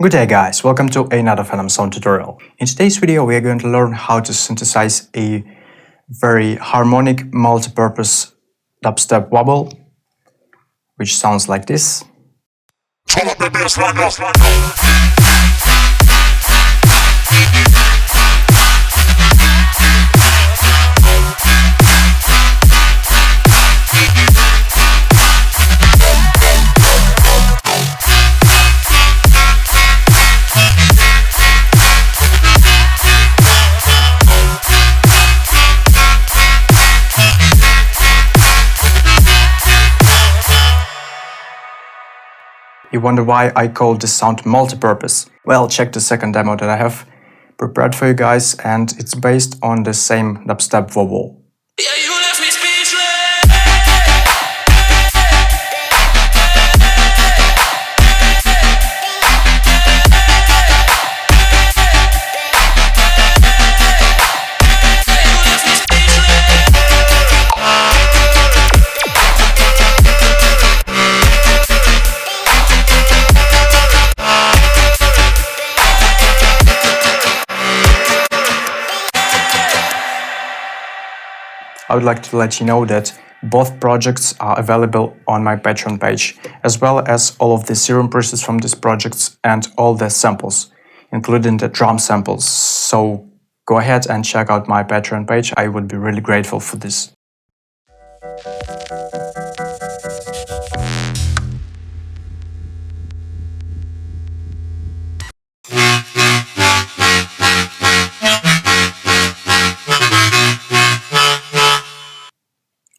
Good day guys, welcome to another PHENOMSOUND tutorial. In today's video we are going to learn how to synthesize a very harmonic multi-purpose dubstep wobble, which sounds like this. Turn up the bass line now. You wonder why I call this sound multi-purpose? Well, check the second demo that I have prepared for you guys, and it's based on the same dubstep wobble. Yeah, you left me speechless. I would like to let you know that both projects are available on my Patreon page, as well as all of the Serum presets from these projects and all the samples, including the drum samples. So go ahead and check out my Patreon page. I would be really grateful for this.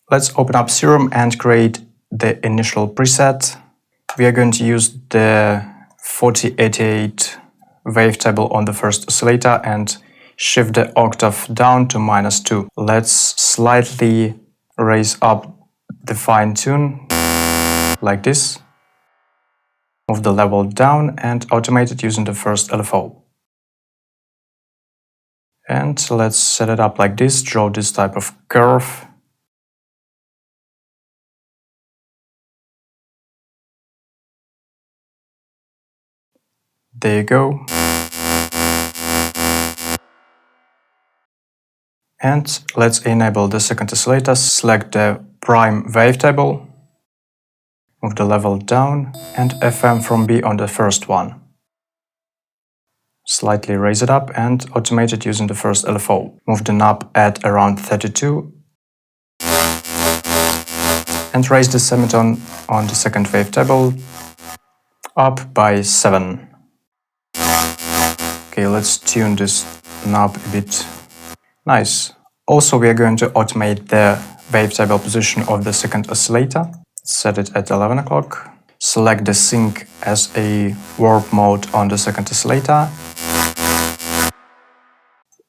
Let's open up Serum and create the initial preset. We are going to use the 4088 wavetable on the first oscillator and shift the octave down to -2. Let's slightly raise up the fine tune like this. Move the level down and automate it using the first LFO. And let's set it up like this, draw this type of curve. There you go. And let's enable the second oscillator, select the prime wavetable, move the level down and FM from B on the first one. Slightly raise it up and automate it using the first LFO. Move the knob at around 32 and raise the semitone on the second wavetable up by 7. Okay, let's tune this knob a bit. Nice. Also, we are going to automate the wavetable position of the second oscillator. Set it at 11 o'clock. Select the sync as a warp mode on the second oscillator.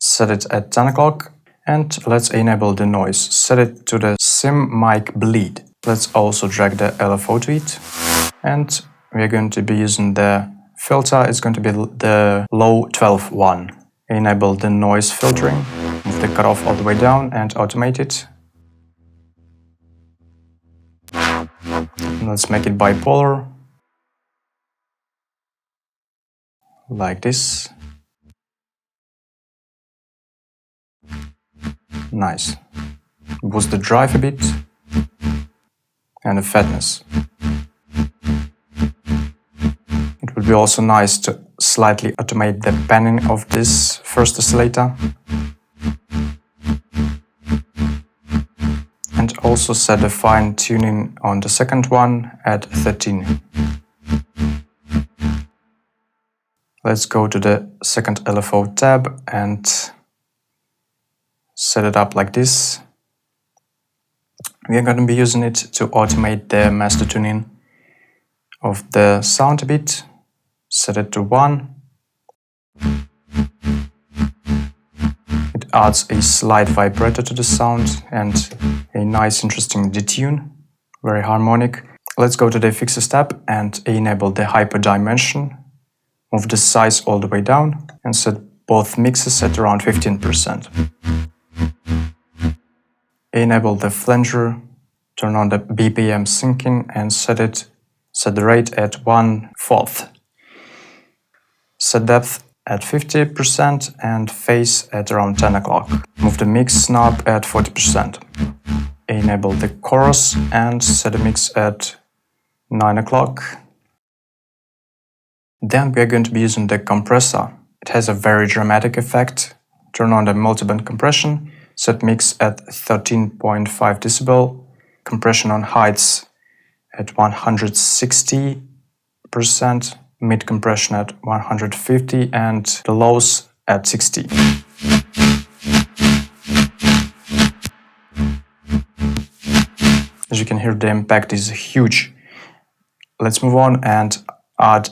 Set it at 10 o'clock. And let's enable the noise. Set it to the sim mic bleed. Let's also drag the LFO to it. And we are going to be using the filter. It's going to be the low 12 one. Enable the noise filtering. Move the cutoff all the way down and automate it. Let's make it bipolar. Like this. Nice. Boost the drive a bit. And the fatness. It would be also nice to slightly automate the panning of this first oscillator. And also set the fine tuning on the second one at 13. Let's go to the second LFO tab and set it up like this. We are going to be using it to automate the master tuning of the sound a bit. Set it to 1. It adds a slight vibrato to the sound and a nice interesting detune, very harmonic. Let's go to the fixes tab and enable the hyper dimension. Move the size all the way down and set both mixes at around 15%. Enable the flanger, turn on the BPM syncing and set the rate at 1/4. Set depth at 50% and phase at around 10 o'clock. Move the mix knob at 40%. Enable the chorus and set the mix at 9 o'clock. Then we are going to be using the compressor. It has a very dramatic effect. Turn on the multiband compression, set mix at 13.5 decibel, compression on heights at 160%, mid compression at 150 and the lows at 60. As you can hear, the impact is huge. Let's move on and add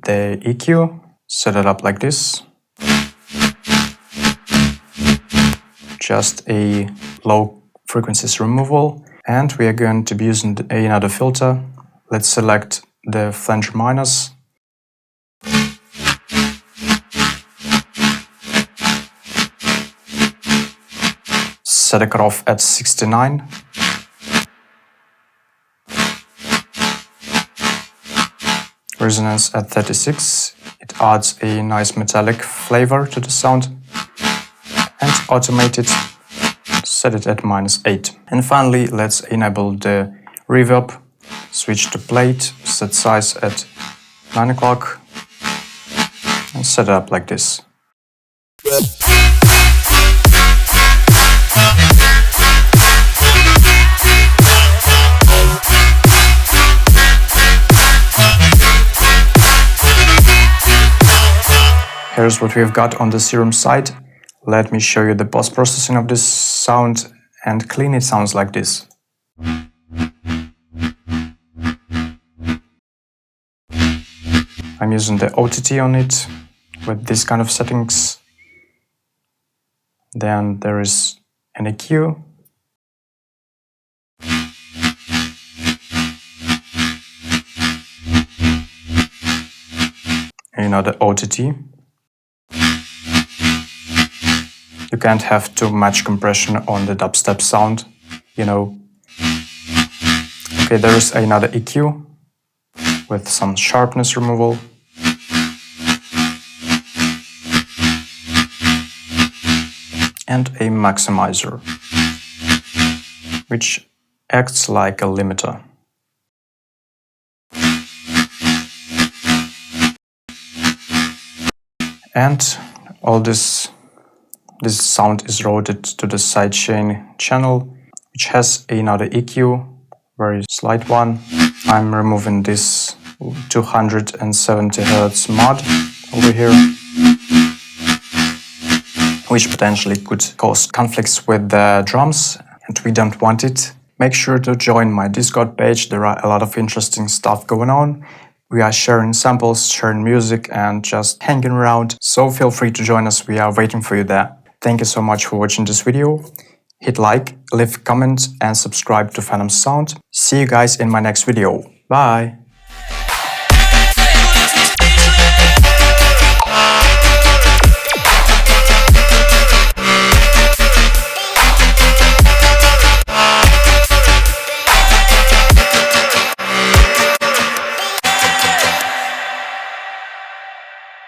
the EQ. Set it up like this. Just a low frequencies removal. And we are going to be using another filter. Let's select the flanger minus. Set a cutoff at 69. Resonance at 36. It adds a nice metallic flavor to the sound. And automate it. Set it at -8. And finally, let's enable the reverb. Switch to plate. Set size at 9 o'clock. And set it up like this. Here's what we've got on the Serum side. Let me show you the post-processing of this sound, and clean it sounds like this. I'm using the OTT on it with this kind of settings. Then there is an EQ. Another OTT. You can't have too much compression on the dubstep sound, you know. Okay, there is another EQ with some sharpness removal. And a maximizer, which acts like a limiter. And all this sound is routed to the sidechain channel, which has another EQ, very slight one. I'm removing this 270 Hz mod over here, which potentially could cause conflicts with the drums, and we don't want it. Make sure to join my Discord page. There are a lot of interesting stuff going on. We are sharing samples, sharing music, and just hanging around. So feel free to join us. We are waiting for you there. Thank you so much for watching this video. Hit like, leave a comment, and subscribe to PHENOMSOUND. See you guys in my next video. Bye!